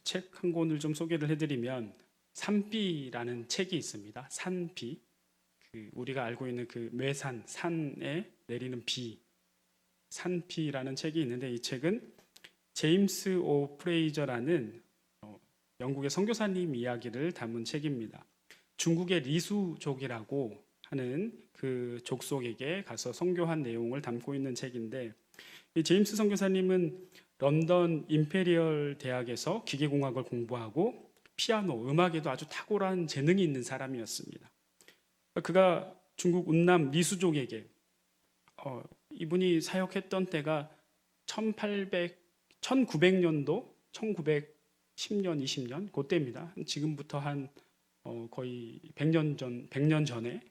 책 한 권을 좀 소개를 해드리면 산비라는 책이 있습니다. 산비. 우리가 알고 있는 그 매산, 산에 내리는 비, 산비라는 책이 있는데, 이 책은 제임스 오 프레이저라는 영국의 선교사님 이야기를 담은 책입니다. 중국의 리수족이라고 하는 그 족속에게 가서 선교한 내용을 담고 있는 책인데, 이 제임스 선교사님은 런던 임페리얼 대학에서 기계공학을 공부하고 피아노, 음악에도 아주 탁월한 재능이 있는 사람이었습니다. 그가 중국 운남 리수족에게 이분이 사역했던 때가 1900년도, 1910년, 20년 그때입니다. 지금부터 한 거의 100년 전에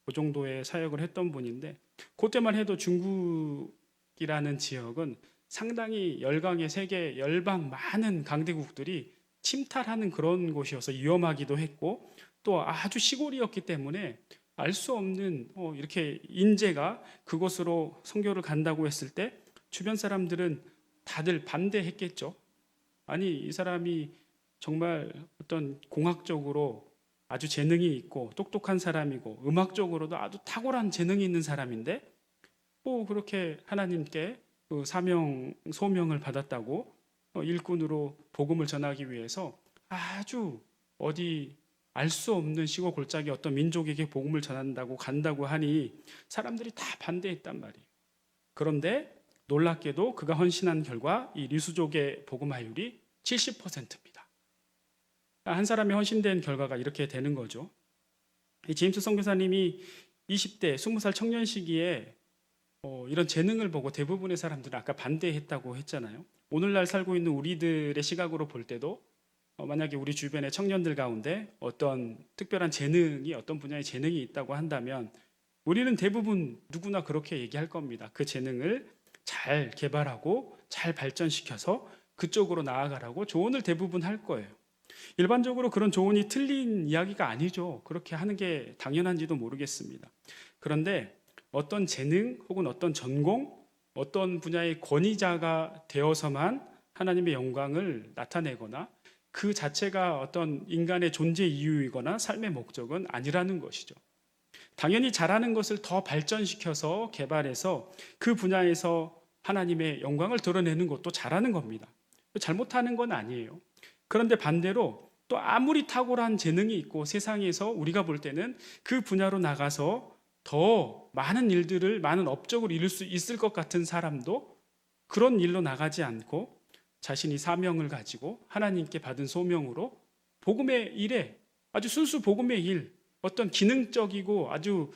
그 정도의 사역을 했던 분인데, 그때만 해도 중국이라는 지역은 상당히 열강의 세계 열방 많은 강대국들이 침탈하는 그런 곳이어서 위험하기도 했고, 또 아주 시골이었기 때문에 알 수 없는 이렇게 인재가 그곳으로 선교를 간다고 했을 때 주변 사람들은 다들 반대했겠죠. 아니, 이 사람이 정말 어떤 공학적으로 아주 재능이 있고 똑똑한 사람이고 음악적으로도 아주 탁월한 재능이 있는 사람인데 그렇게 하나님께 그 사명 소명을 받았다고 일꾼으로 복음을 전하기 위해서 아주 어디 알 수 없는 시골 골짜기 어떤 민족에게 복음을 전한다고 간다고 하니 사람들이 다 반대했단 말이에요. 그런데 놀랍게도 그가 헌신한 결과 이 리수족의 복음화율이 70%입니다. 한 사람이 헌신된 결과가 이렇게 되는 거죠. 이 제임스 선교사님이 20대, 20살 청년 시기에 이런 재능을 보고 대부분의 사람들은 아까 반대했다고 했잖아요. 오늘날 살고 있는 우리들의 시각으로 볼 때도 만약에 우리 주변의 청년들 가운데 어떤 특별한 재능이, 어떤 분야의 재능이 있다고 한다면 우리는 대부분 누구나 그렇게 얘기할 겁니다. 그 재능을 잘 개발하고 잘 발전시켜서 그쪽으로 나아가라고 조언을 대부분 할 거예요. 일반적으로 그런 조언이 틀린 이야기가 아니죠. 그렇게 하는 게 당연한지도 모르겠습니다. 그런데 어떤 재능 혹은 어떤 전공, 어떤 분야의 권위자가 되어서만 하나님의 영광을 나타내거나 그 자체가 어떤 인간의 존재 이유이거나 삶의 목적은 아니라는 것이죠. 당연히 잘하는 것을 더 발전시켜서 개발해서 그 분야에서 하나님의 영광을 드러내는 것도 잘하는 겁니다. 잘못하는 건 아니에요. 그런데 반대로 또 아무리 탁월한 재능이 있고 세상에서 우리가 볼 때는 그 분야로 나가서 더 많은 일들을, 많은 업적을 이룰 수 있을 것 같은 사람도 그런 일로 나가지 않고 자신이 사명을 가지고 하나님께 받은 소명으로 복음의 일에, 아주 순수 복음의 일, 어떤 기능적이고 아주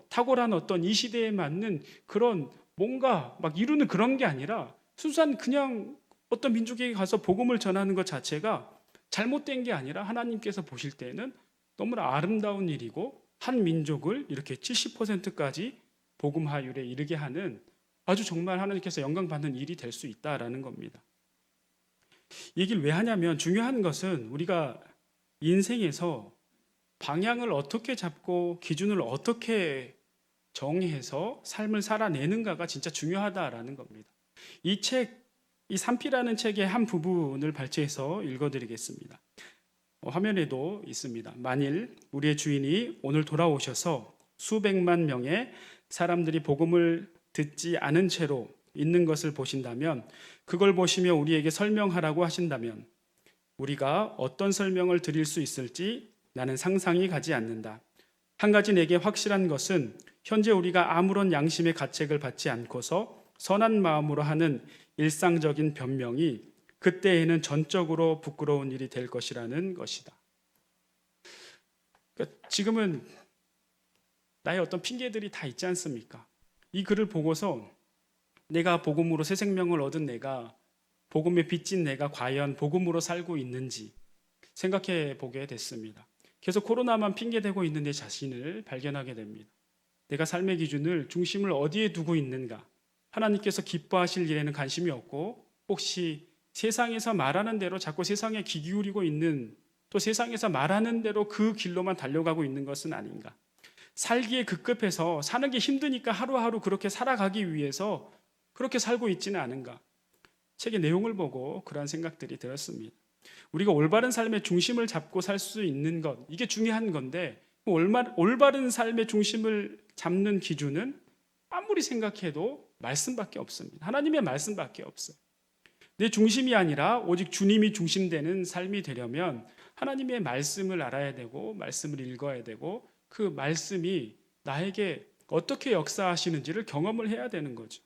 탁월한 어떤 이 시대에 맞는 그런 뭔가 막 이루는 그런 게 아니라 순수한 그냥 어떤 민족에게 가서 복음을 전하는 것 자체가 잘못된 게 아니라 하나님께서 보실 때는 너무나 아름다운 일이고, 한 민족을 이렇게 70%까지 복음화율에 이르게 하는 아주 정말 하나님께서 영광 받는 일이 될 수 있다라는 겁니다. 이 얘기를 왜 하냐면, 중요한 것은 우리가 인생에서 방향을 어떻게 잡고 기준을 어떻게 정의해서 삶을 살아내는가가 진짜 중요하다라는 겁니다. 이 산피라는 책의 한 부분을 발췌해서 읽어드리겠습니다. 화면에도 있습니다. 만일 우리의 주인이 오늘 돌아오셔서 수백만 명의 사람들이 복음을 듣지 않은 채로 있는 것을 보신다면, 그걸 보시며 우리에게 설명하라고 하신다면 우리가 어떤 설명을 드릴 수 있을지 나는 상상이 가지 않는다. 한 가지 내게 확실한 것은 현재 우리가 아무런 양심의 가책을 받지 않고서 선한 마음으로 하는 일상적인 변명이 그때에는 전적으로 부끄러운 일이 될 것이라는 것이다. 그러니까 지금은 나의 어떤 핑계들이 다 있지 않습니까? 이 글을 보고서 내가 복음으로 새 생명을 얻은 내가, 복음에 빚진 내가 과연 복음으로 살고 있는지 생각해 보게 됐습니다. 계속 코로나만 핑계대고 있는 내 자신을 발견하게 됩니다. 내가 삶의 기준을, 중심을 어디에 두고 있는가? 하나님께서 기뻐하실 일에는 관심이 없고, 혹시 세상에서 말하는 대로 자꾸 세상에 귀 기울이고 있는, 또 세상에서 말하는 대로 그 길로만 달려가고 있는 것은 아닌가? 살기에 급급해서 사는 게 힘드니까 하루하루 그렇게 살아가기 위해서 그렇게 살고 있지는 않은가? 책의 내용을 보고 그러한 생각들이 들었습니다. 우리가 올바른 삶의 중심을 잡고 살 수 있는 것, 이게 중요한 건데 올바른 삶의 중심을 잡는 기준은 아무리 생각해도 말씀밖에 없습니다. 하나님의 말씀밖에 없어요. 내 중심이 아니라 오직 주님이 중심되는 삶이 되려면 하나님의 말씀을 알아야 되고 말씀을 읽어야 되고 그 말씀이 나에게 어떻게 역사하시는지를 경험을 해야 되는 거죠.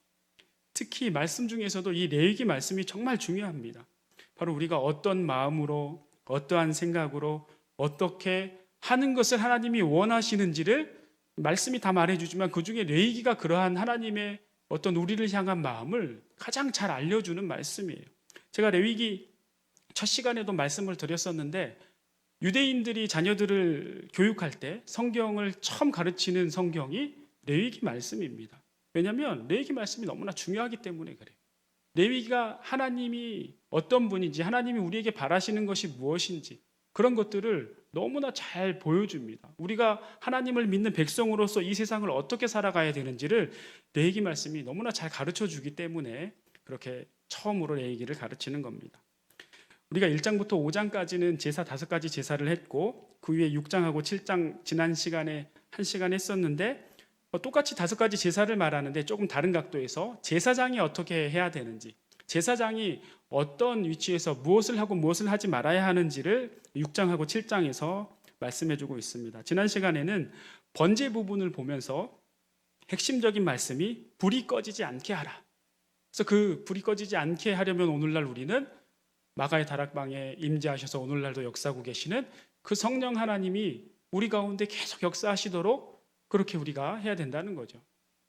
특히 말씀 중에서도 이 레위기 말씀이 정말 중요합니다. 바로 우리가 어떤 마음으로 어떠한 생각으로 어떻게 하는 것을 하나님이 원하시는지를 말씀이 다 말해주지만 그중에 레위기가 그러한 하나님의 어떤 우리를 향한 마음을 가장 잘 알려주는 말씀이에요. 제가 레위기 첫 시간에도 말씀을 드렸었는데 유대인들이 자녀들을 교육할 때 성경을 처음 가르치는 성경이 레위기 말씀입니다. 왜냐하면 레위기 말씀이 너무나 중요하기 때문에 그래요. 레위기가 하나님이 어떤 분인지 하나님이 우리에게 바라시는 것이 무엇인지 그런 것들을 너무나 잘 보여줍니다. 우리가 하나님을 믿는 백성으로서 이 세상을 어떻게 살아가야 되는지를 레위기 말씀이 너무나 잘 가르쳐 주기 때문에 그렇게 처음으로 레위기를 가르치는 겁니다. 우리가 1장부터 5장까지는 제사 5가지 제사를 했고 그 위에 6장하고 7장 지난 시간에 1시간 했었는데 똑같이 5가지 제사를 말하는데 조금 다른 각도에서 제사장이 어떻게 해야 되는지 제사장이 어떤 위치에서 무엇을 하고 무엇을 하지 말아야 하는지를 6장하고 7장에서 말씀해 주고 있습니다. 지난 시간에는 번제 부분을 보면서 핵심적인 말씀이 불이 꺼지지 않게 하라. 그래서 그 불이 꺼지지 않게 하려면 오늘날 우리는 마가의 다락방에 임재하셔서 오늘날도 역사하고 계시는 그 성령 하나님이 우리 가운데 계속 역사하시도록 그렇게 우리가 해야 된다는 거죠.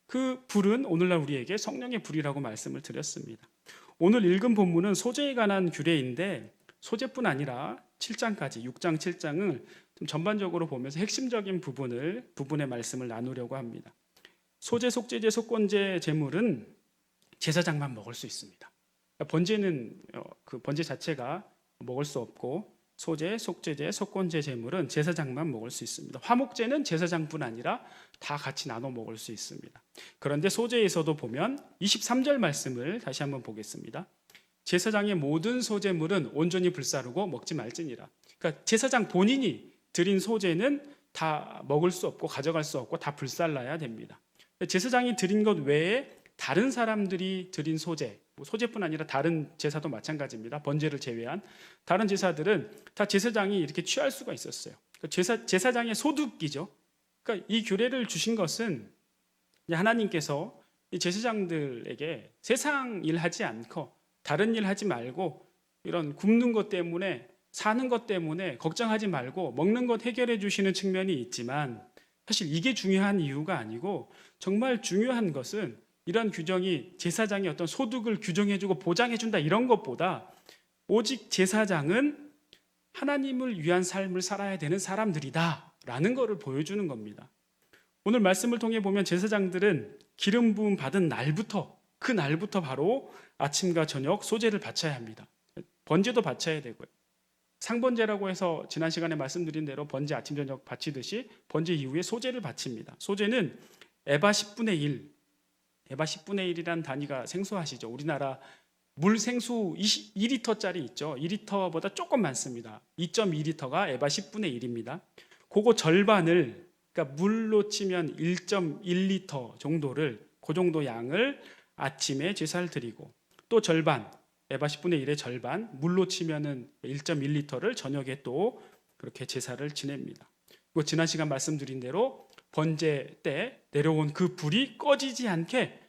그 불은 오늘날 우리에게 성령의 불이라고 말씀을 드렸습니다. 오늘 읽은 본문은 소재에 관한 규례인데 소재뿐 아니라 7장까지 6장 7장을 좀 전반적으로 보면서 핵심적인 부분의 말씀을 나누려고 합니다. 소재, 속죄제, 속건제 제물은 제사장만 먹을 수 있습니다. 번제는 그 번제 자체가 먹을 수 없고 소제, 속죄제, 속건제 제물은 제사장만 먹을 수 있습니다. 화목제는 제사장뿐 아니라 다 같이 나눠 먹을 수 있습니다. 그런데 소제에서도 보면 23절 말씀을 다시 한번 보겠습니다. 제사장의 모든 소제물은 온전히 불사르고 먹지 말지니라. 그러니까 제사장 본인이 드린 소제는 다 먹을 수 없고 가져갈 수 없고 다 불살라야 됩니다. 제사장이 드린 것 외에 다른 사람들이 드린 소제, 소제뿐 아니라 다른 제사도 마찬가지입니다. 번제를 제외한 다른 제사들은 다 제사장이 이렇게 취할 수가 있었어요. 제사장의 소득이죠. 그러니까 이 규례를 주신 것은 하나님께서 이 제사장들에게 세상 일 하지 않고 다른 일 하지 말고 이런 굶는 것 때문에 사는 것 때문에 걱정하지 말고 먹는 것 해결해 주시는 측면이 있지만 사실 이게 중요한 이유가 아니고 정말 중요한 것은 이런 규정이 제사장의 어떤 소득을 규정해주고 보장해준다 이런 것보다 오직 제사장은 하나님을 위한 삶을 살아야 되는 사람들이다 라는 것을 보여주는 겁니다. 오늘 말씀을 통해 보면 제사장들은 기름 부음 받은 날부터 그 날부터 바로 아침과 저녁 소제를 바쳐야 합니다. 번제도 바쳐야 되고요. 상번제라고 해서 지난 시간에 말씀드린 대로 번제 아침 저녁 바치듯이 번제 이후에 소제를 바칩니다. 소제는 에바 10분의 1 에바 10분의 1이라는 단위가 생소하시죠? 우리나라 물 생수 2리터짜리 있죠? 2리터보다 조금 많습니다. 2.2리터가 에바 10분의 1입니다. 그거 절반을 그러니까 물로 치면 1.1리터 정도를 그 정도 양을 아침에 제사를 드리고 또 절반 에바 10분의 1의 절반 물로 치면은 1.1리터를 저녁에 또 그렇게 제사를 지냅니다. 그리고 지난 시간 말씀드린 대로 번제 때 내려온 그 불이 꺼지지 않게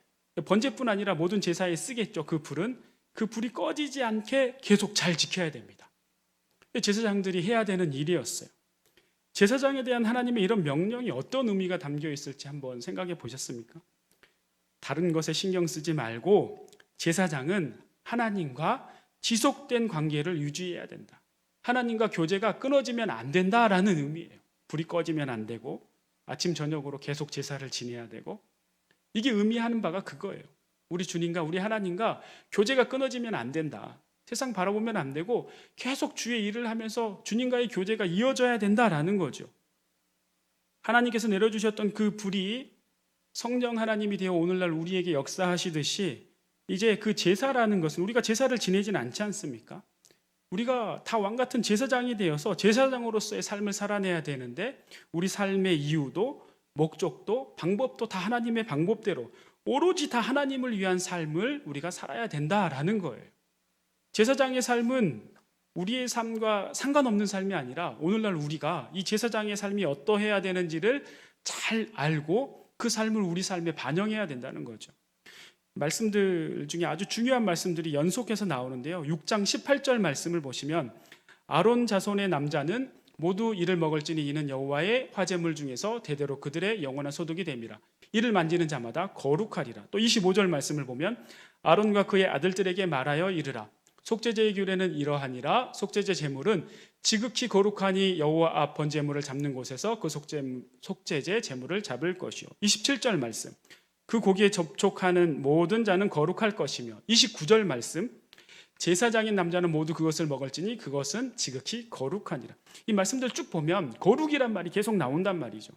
번제뿐 아니라 모든 제사에 쓰겠죠. 그 불이 꺼지지 않게 계속 잘 지켜야 됩니다. 제사장들이 해야 되는 일이었어요. 제사장에 대한 하나님의 이런 명령이 어떤 의미가 담겨 있을지 한번 생각해 보셨습니까? 다른 것에 신경 쓰지 말고 제사장은 하나님과 지속된 관계를 유지해야 된다. 하나님과 교제가 끊어지면 안 된다라는 의미예요. 불이 꺼지면 안 되고 아침 저녁으로 계속 제사를 지내야 되고 이게 의미하는 바가 그거예요. 우리 주님과 우리 하나님과 교제가 끊어지면 안 된다. 세상 바라보면 안 되고 계속 주의 일을 하면서 주님과의 교제가 이어져야 된다라는 거죠. 하나님께서 내려주셨던 그 불이 성령 하나님이 되어 오늘날 우리에게 역사하시듯이 이제 그 제사라는 것은 우리가 제사를 지내지는 않지 않습니까? 우리가 다 왕같은 제사장이 되어서 제사장으로서의 삶을 살아내야 되는데 우리 삶의 이유도 목적도 방법도 다 하나님의 방법대로 오로지 다 하나님을 위한 삶을 우리가 살아야 된다라는 거예요. 제사장의 삶은 우리의 삶과 상관없는 삶이 아니라 오늘날 우리가 이 제사장의 삶이 어떠해야 되는지를 잘 알고 그 삶을 우리 삶에 반영해야 된다는 거죠. 말씀들 중에 아주 중요한 말씀들이 연속해서 나오는데요. 6장 18절 말씀을 보시면 아론 자손의 남자는 모두 이를 먹을지니 이는 여호와의 화제물 중에서 대대로 그들의 영원한 소득이 됨이라. 이를 만지는 자마다 거룩하리라. 또 25절 말씀을 보면 아론과 그의 아들들에게 말하여 이르라. 속죄제의 규례는 이러하니라. 속죄제 제물은 지극히 거룩하니 여호와 앞 번제물을 잡는 곳에서 그 속죄제 제물을 잡을 것이요. 27절 말씀. 그 고기에 접촉하는 모든 자는 거룩할 것이며 29절 말씀. 제사장인 남자는 모두 그것을 먹을지니 그것은 지극히 거룩하니라. 이 말씀들 쭉 보면 거룩이란 말이 계속 나온단 말이죠.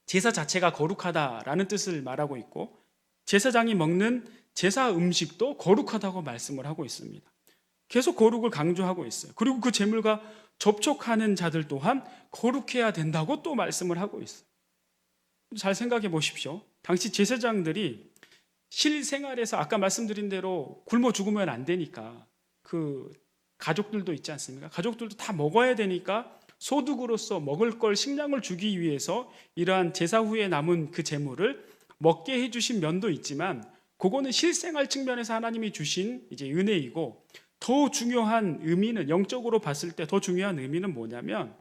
제사 자체가 거룩하다라는 뜻을 말하고 있고 제사장이 먹는 제사 음식도 거룩하다고 말씀을 하고 있습니다. 계속 거룩을 강조하고 있어요. 그리고 그 제물과 접촉하는 자들 또한 거룩해야 된다고 또 말씀을 하고 있어요. 잘 생각해 보십시오. 당시 제사장들이 실생활에서 아까 말씀드린 대로 굶어 죽으면 안 되니까 그 가족들도 있지 않습니까? 가족들도 다 먹어야 되니까 소득으로서 먹을 걸 식량을 주기 위해서 이러한 제사 후에 남은 그 제물을 먹게 해주신 면도 있지만 그거는 실생활 측면에서 하나님이 주신 이제 은혜이고 더 중요한 의미는 영적으로 봤을 때 더 중요한 의미는 뭐냐면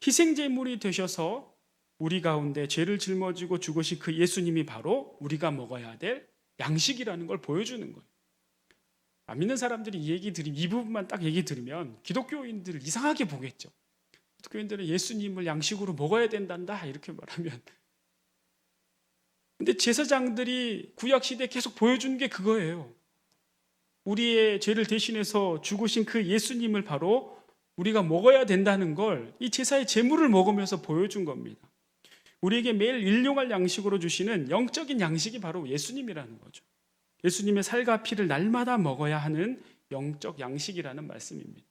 희생제물이 되셔서 우리 가운데 죄를 짊어지고 죽으신 그 예수님이 바로 우리가 먹어야 될 양식이라는 걸 보여주는 거예요. 안 믿는 사람들이 이 부분만 딱 얘기 들으면 기독교인들을 이상하게 보겠죠. 기독교인들은 예수님을 양식으로 먹어야 된단다 이렇게 말하면 근데 제사장들이 구약시대에 계속 보여준 게 그거예요. 우리의 죄를 대신해서 죽으신 그 예수님을 바로 우리가 먹어야 된다는 걸 이 제사의 제물을 먹으면서 보여준 겁니다. 우리에게 매일 일용할 양식으로 주시는 영적인 양식이 바로 예수님이라는 거죠. 예수님의 살과 피를 날마다 먹어야 하는 영적 양식이라는 말씀입니다.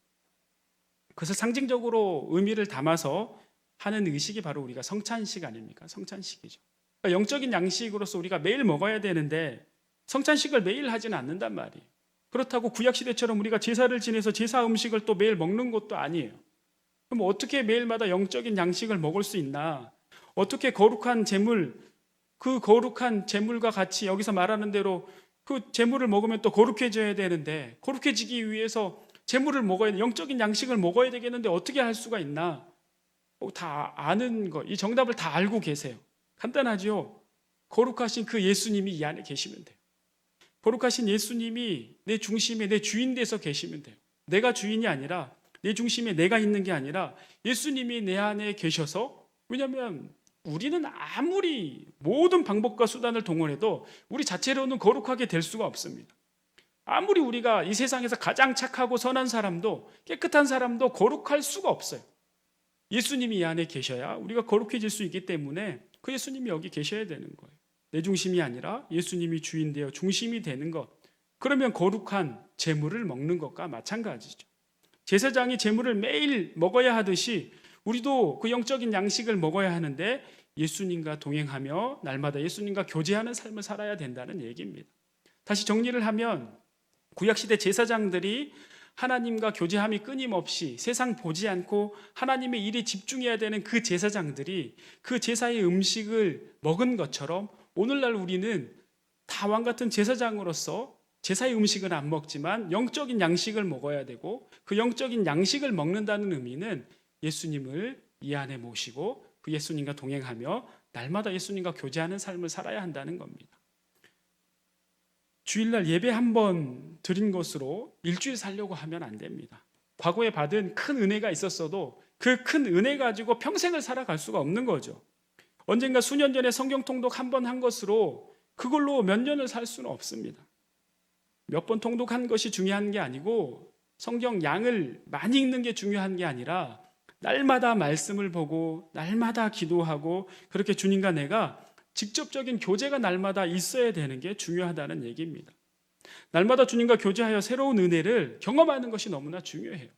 그것을 상징적으로 의미를 담아서 하는 의식이 바로 우리가 성찬식 아닙니까? 성찬식이죠. 그러니까 영적인 양식으로서 우리가 매일 먹어야 되는데 성찬식을 매일 하지는 않는단 말이에요. 그렇다고 구약시대처럼 우리가 제사를 지내서 제사 음식을 또 매일 먹는 것도 아니에요. 그럼 어떻게 매일마다 영적인 양식을 먹을 수 있나? 어떻게 거룩한 제물, 그 거룩한 제물과 같이 여기서 말하는 대로 그 제물을 먹으면 또 거룩해져야 되는데 거룩해지기 위해서 제물을 먹어야 돼, 영적인 양식을 먹어야 되겠는데 어떻게 할 수가 있나? 다 아는 거, 이 정답을 다 알고 계세요. 간단하죠? 거룩하신 그 예수님이 이 안에 계시면 돼요. 거룩하신 예수님이 내 중심에 내 주인 돼서 계시면 돼요. 내가 주인이 아니라 내 중심에 내가 있는 게 아니라 예수님이 내 안에 계셔서 왜냐하면 우리는 아무리 모든 방법과 수단을 동원해도 우리 자체로는 거룩하게 될 수가 없습니다. 아무리 우리가 이 세상에서 가장 착하고 선한 사람도 깨끗한 사람도 거룩할 수가 없어요. 예수님이 이 안에 계셔야 우리가 거룩해질 수 있기 때문에 그 예수님이 여기 계셔야 되는 거예요. 내 중심이 아니라 예수님이 주인 되어 중심이 되는 것. 그러면 거룩한 제물을 먹는 것과 마찬가지죠. 제사장이 제물을 매일 먹어야 하듯이 우리도 그 영적인 양식을 먹어야 하는데 예수님과 동행하며 날마다 예수님과 교제하는 삶을 살아야 된다는 얘기입니다. 다시 정리를 하면 구약시대 제사장들이 하나님과 교제함이 끊임없이 세상 보지 않고 하나님의 일에 집중해야 되는 그 제사장들이 그 제사의 음식을 먹은 것처럼 오늘날 우리는 다 왕같은 제사장으로서 제사의 음식은 안 먹지만 영적인 양식을 먹어야 되고 그 영적인 양식을 먹는다는 의미는 예수님을 이 안에 모시고 그 예수님과 동행하며 날마다 예수님과 교제하는 삶을 살아야 한다는 겁니다. 주일날 예배 한 번 드린 것으로 일주일 살려고 하면 안 됩니다. 과거에 받은 큰 은혜가 있었어도 그 큰 은혜 가지고 평생을 살아갈 수가 없는 거죠. 언젠가 수년 전에 성경 통독 한 번 한 것으로 그걸로 몇 년을 살 수는 없습니다. 몇 번 통독한 것이 중요한 게 아니고 성경 양을 많이 읽는 게 중요한 게 아니라 날마다 말씀을 보고 날마다 기도하고 그렇게 주님과 내가 직접적인 교제가 날마다 있어야 되는 게 중요하다는 얘기입니다. 날마다 주님과 교제하여 새로운 은혜를 경험하는 것이 너무나 중요해요.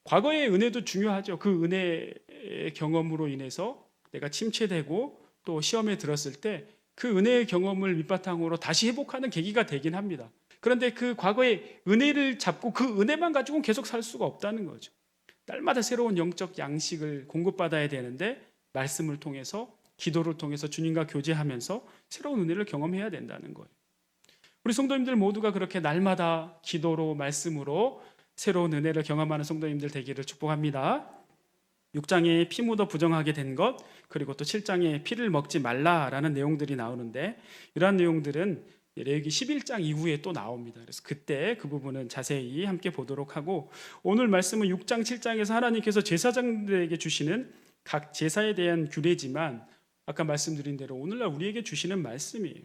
과거의 은혜도 중요하죠. 그 은혜의 경험으로 인해서 내가 침체되고 또 시험에 들었을 때 그 은혜의 경험을 밑바탕으로 다시 회복하는 계기가 되긴 합니다. 그런데 그 과거의 은혜를 잡고 그 은혜만 가지고는 계속 살 수가 없다는 거죠. 날마다 새로운 영적 양식을 공급받아야 되는데 말씀을 통해서 기도를 통해서 주님과 교제하면서 새로운 은혜를 경험해야 된다는 거예요. 우리 성도님들 모두가 그렇게 날마다 기도로 말씀으로 새로운 은혜를 경험하는 성도님들 되기를 축복합니다. 6장에 피 묻어 부정하게 된 것, 그리고 또 7장에 피를 먹지 말라라는 내용들이 나오는데 이러한 내용들은 레위기 11장 이후에 또 나옵니다. 그래서 그때 그 부분은 자세히 함께 보도록 하고, 오늘 말씀은 6장 7장에서 하나님께서 제사장들에게 주시는 각 제사에 대한 규례지만 아까 말씀드린 대로 오늘날 우리에게 주시는 말씀이에요.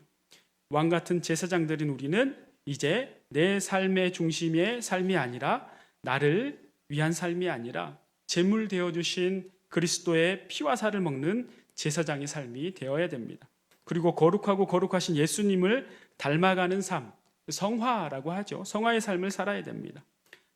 왕 같은 제사장들인 우리는 이제 내 삶의 중심의 삶이 아니라 나를 위한 삶이 아니라 제물 되어주신 그리스도의 피와 살을 먹는 제사장의 삶이 되어야 됩니다. 그리고 거룩하고 거룩하신 예수님을 닮아가는 삶, 성화라고 하죠. 성화의 삶을 살아야 됩니다.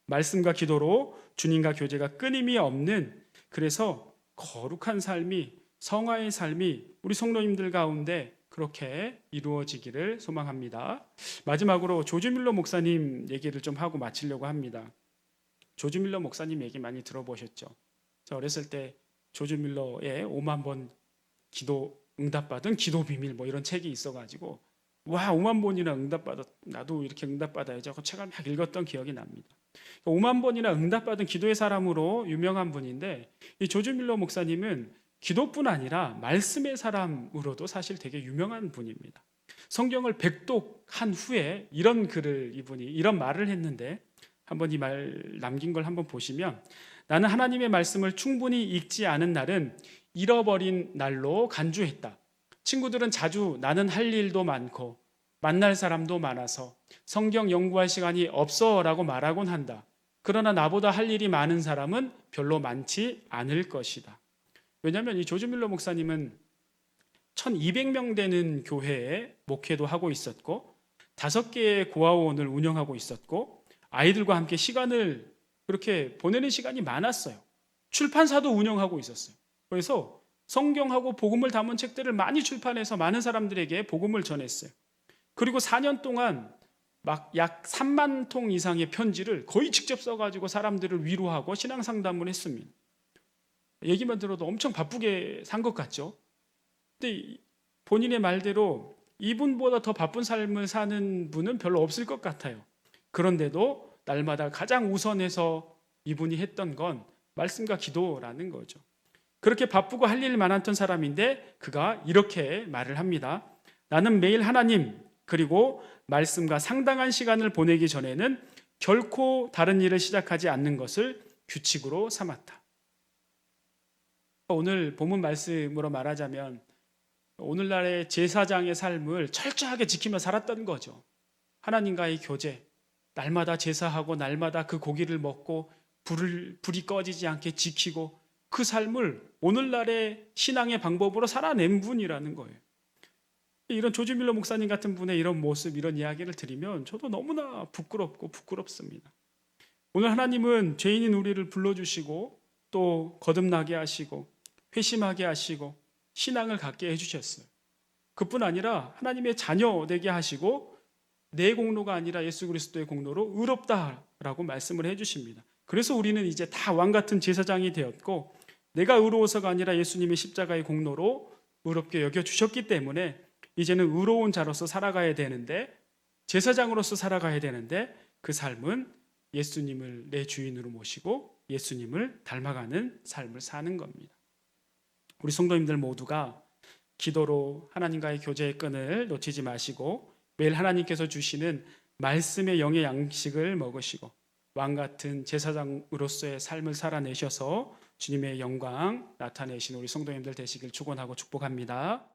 말씀과 기도로 주님과 교제가 끊임이 없는, 그래서 거룩한 삶이, 성화의 삶이 우리 성도님들 가운데 그렇게 이루어지기를 소망합니다. 마지막으로 조지 밀러 목사님 얘기를 좀 하고 마치려고 합니다. 조지 밀러 목사님 얘기 많이 들어보셨죠? 저 어렸을 때 조지 밀러의 5만 번 기도 응답받은 기도 비밀 뭐 이런 책이 있어가지고 와 5만 번이나 응답받았, 나도 이렇게 응답받아야지 하고 책을 막 읽었던 기억이 납니다. 5만 번이나 응답받은 기도의 사람으로 유명한 분인데, 이 조지 밀러 목사님은 기도뿐 아니라 말씀의 사람으로도 사실 되게 유명한 분입니다. 성경을 백독한 후에 이런 글을, 이분이 이런 말을 했는데, 한번 이 말 남긴 걸 한번 보시면, 나는 하나님의 말씀을 충분히 읽지 않은 날은 잃어버린 날로 간주했다. 친구들은 자주 나는 할 일도 많고 만날 사람도 많아서 성경 연구할 시간이 없어 라고 말하곤 한다. 그러나 나보다 할 일이 많은 사람은 별로 많지 않을 것이다. 왜냐하면 이 조지 밀러 목사님은 1200명 되는 교회에 목회도 하고 있었고 5개의 고아원을 운영하고 있었고 아이들과 함께 시간을 그렇게 보내는 시간이 많았어요. 출판사도 운영하고 있었어요. 그래서 성경하고 복음을 담은 책들을 많이 출판해서 많은 사람들에게 복음을 전했어요. 그리고 4년 동안 막 약 3만 통 이상의 편지를 거의 직접 써가지고 사람들을 위로하고 신앙 상담을 했습니다. 얘기만 들어도 엄청 바쁘게 산 것 같죠? 근데 본인의 말대로 이분보다 더 바쁜 삶을 사는 분은 별로 없을 것 같아요. 그런데도 날마다 가장 우선해서 이분이 했던 건 말씀과 기도라는 거죠. 그렇게 바쁘고 할 일 많았던 사람인데 그가 이렇게 말을 합니다. 나는 매일 하나님 그리고 말씀과 상당한 시간을 보내기 전에는 결코 다른 일을 시작하지 않는 것을 규칙으로 삼았다. 오늘 본문 말씀으로 말하자면 오늘날의 제사장의 삶을 철저하게 지키며 살았던 거죠. 하나님과의 교제, 날마다 제사하고 날마다 그 고기를 먹고 불이 꺼지지 않게 지키고 그 삶을 오늘날의 신앙의 방법으로 살아낸 분이라는 거예요. 이런 조지 밀러 목사님 같은 분의 이런 모습, 이런 이야기를 들으면 저도 너무나 부끄럽고 부끄럽습니다. 오늘 하나님은 죄인인 우리를 불러주시고 또 거듭나게 하시고 회심하게 하시고 신앙을 갖게 해주셨어요. 그뿐 아니라 하나님의 자녀 되게 하시고 내 공로가 아니라 예수 그리스도의 공로로 의롭다라고 말씀을 해주십니다. 그래서 우리는 이제 다 왕같은 제사장이 되었고 내가 의로워서가 아니라 예수님의 십자가의 공로로 의롭게 여겨주셨기 때문에 이제는 의로운 자로서 살아가야 되는데, 제사장으로서 살아가야 되는데 그 삶은 예수님을 내 주인으로 모시고 예수님을 닮아가는 삶을 사는 겁니다. 우리 성도님들 모두가 기도로 하나님과의 교제의 끈을 놓치지 마시고 매일 하나님께서 주시는 말씀의 영의 양식을 먹으시고 왕같은 제사장으로서의 삶을 살아내셔서 주님의 영광 나타내신 우리 성도님들 되시길 축원하고 축복합니다.